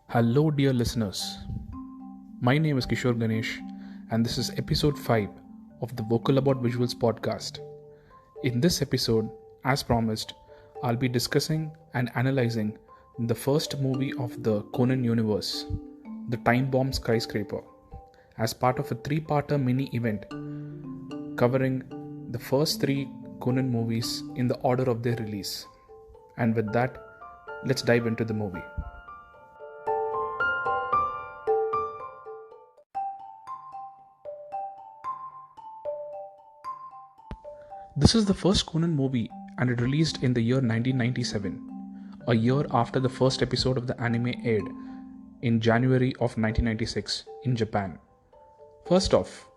Hello, dear listeners. My name is Kishore Ganesh, and this is episode 5 of the Vocal About Visuals podcast. In this episode, as promised, I'll be discussing and analyzing the first movie of the Conan universe, The Time Bomb Skyscraper, as part of a 3-parter mini event covering the first 3 Conan movies in the order of their release. And with that, let's dive into the movie. This is the first Conan movie and it released in the year 1997, a year after the first episode of the anime aired in January of 1996 in Japan. First off,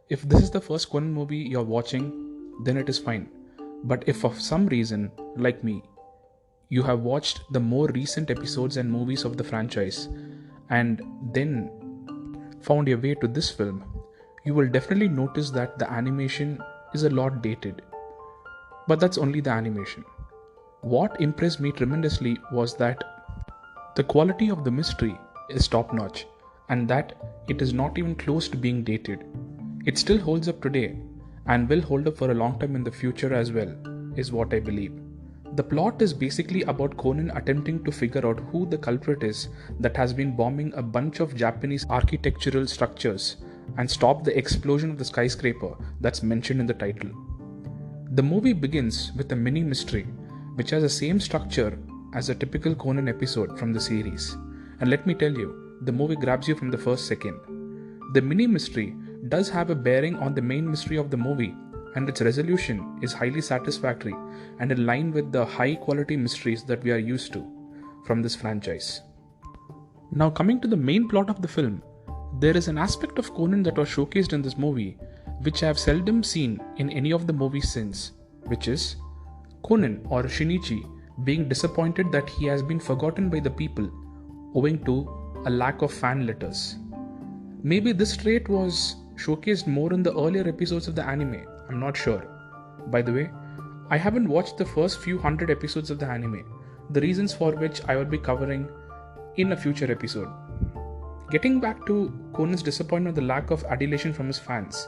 if this is the first Conan movie you're watching, then it is fine. But if for some reason, like me, you have watched the more recent episodes and movies of the franchise and then found your way to this film, you will definitely notice that the animation is a lot dated. But that's only the animation. What impressed me tremendously was that the quality of the mystery is top notch and that it is not even close to being dated. It still holds up today and will hold up for a long time in the future as well, is what I believe. The plot is basically about Conan attempting to figure out who the culprit is that has been bombing a bunch of Japanese architectural structures and stop the explosion of the skyscraper that's mentioned in the title. The movie begins with a mini mystery which has the same structure as a typical Conan episode from the series. And let me tell you, the movie grabs you from the first second. The mini mystery does have a bearing on the main mystery of the movie, and its resolution is highly satisfactory and in line with the high quality mysteries that we are used to from this franchise. Now coming to the main plot of the film, there is an aspect of Conan that was showcased in this movie which I have seldom seen in any of the movies since, which is Conan or Shinichi being disappointed that he has been forgotten by the people owing to a lack of fan letters. Maybe this trait was showcased more in the earlier episodes of the anime, I'm not sure. By the way, I haven't watched the first few hundred episodes of the anime, the reasons for which I will be covering in a future episode. Getting back to Conan's disappointment at the lack of adulation from his fans,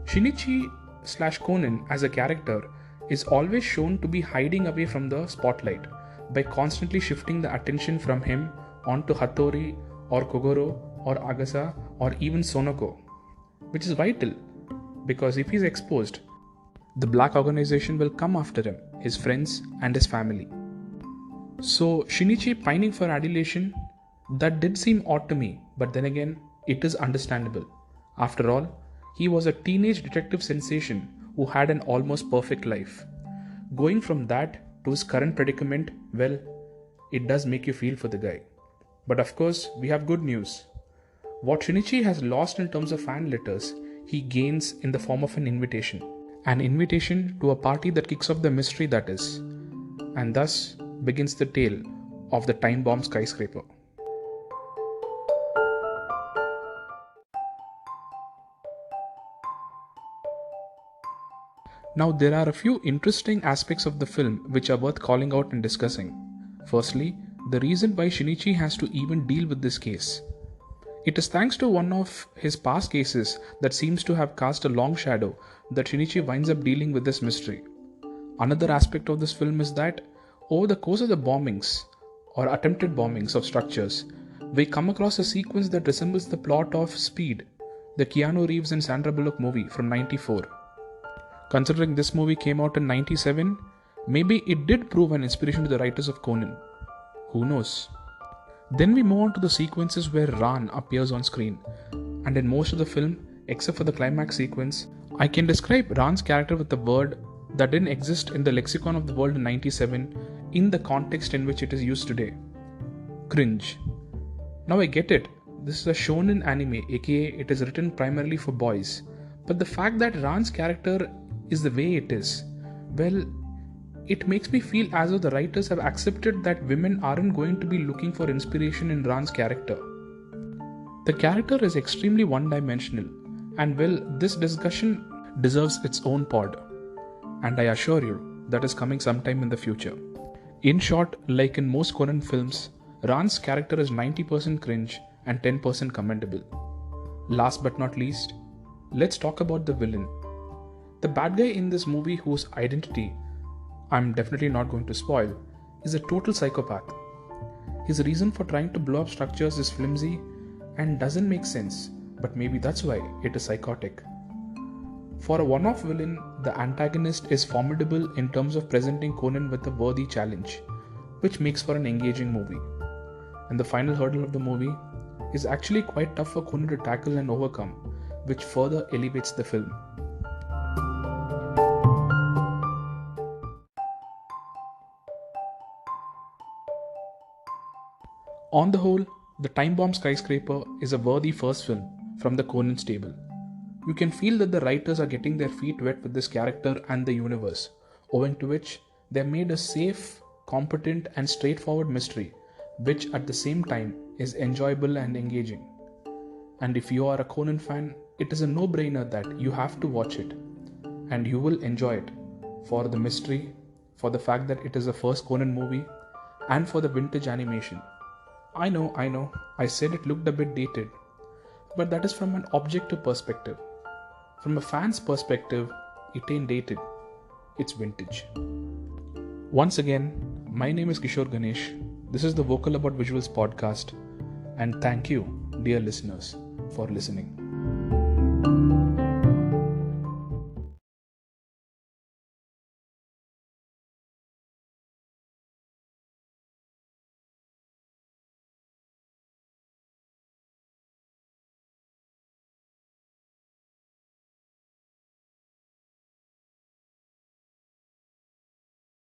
Shinichi/Conan as a character is always shown to be hiding away from the spotlight by constantly shifting the attention from him onto Hattori or Kogoro or Agasa or even Sonoko, which is vital because if he's exposed, the black organization will come after him, his friends and his family. So Shinichi pining for adulation, that did seem odd to me, but then again, it is understandable. After all, he was a teenage detective sensation who had an almost perfect life. Going from that to his current predicament, well, it does make you feel for the guy. But of course, we have good news. What Shinichi has lost in terms of fan letters, he gains in the form of an invitation. An invitation to a party that kicks off the mystery, that is. And thus begins the tale of the Time Bomb Skyscraper. Now, there are a few interesting aspects of the film which are worth calling out and discussing. Firstly, the reason why Shinichi has to even deal with this case. It is thanks to one of his past cases that seems to have cast a long shadow that Shinichi winds up dealing with this mystery. Another aspect of this film is that over the course of the bombings or attempted bombings of structures, we come across a sequence that resembles the plot of Speed, the Keanu Reeves and Sandra Bullock movie from '94. Considering this movie came out in '97, maybe it did prove an inspiration to the writers of Conan. Who knows? Then we move on to the sequences where Ran appears on screen, and in most of the film, except for the climax sequence, I can describe Ran's character with a word that didn't exist in the lexicon of the world in '97 in the context in which it is used today. Cringe. Now I get it, this is a shonen anime, aka it is written primarily for boys, but the fact that Ran's character is the way it is, well, it makes me feel as though the writers have accepted that women aren't going to be looking for inspiration in Ran's character. The character is extremely one-dimensional, and well, this discussion deserves its own pod, and I assure you that is coming sometime in the future. In short, like in most Conan films, Ran's character is 90% cringe and 10% commendable. Last but not least, let's talk about the villain. The bad guy in this movie, whose identity I'm definitely not going to spoil, is a total psychopath. His reason for trying to blow up structures is flimsy and doesn't make sense, but maybe that's why it is psychotic. For a one-off villain, the antagonist is formidable in terms of presenting Conan with a worthy challenge, which makes for an engaging movie. And the final hurdle of the movie is actually quite tough for Conan to tackle and overcome, which further elevates the film. On the whole, The Time Bomb Skyscraper is a worthy first film from the Conan stable. You can feel that the writers are getting their feet wet with this character and the universe, owing to which they have made a safe, competent and straightforward mystery, which at the same time is enjoyable and engaging. And if you are a Conan fan, it is a no-brainer that you have to watch it, and you will enjoy it for the mystery, for the fact that it is the first Conan movie, and for the vintage animation. I know, I said it looked a bit dated, but that is from an objective perspective. From a fan's perspective, it ain't dated, it's vintage. Once again, my name is Kishore Ganesh. This is the Vocal About Visuals podcast, and thank you, dear listeners, for listening.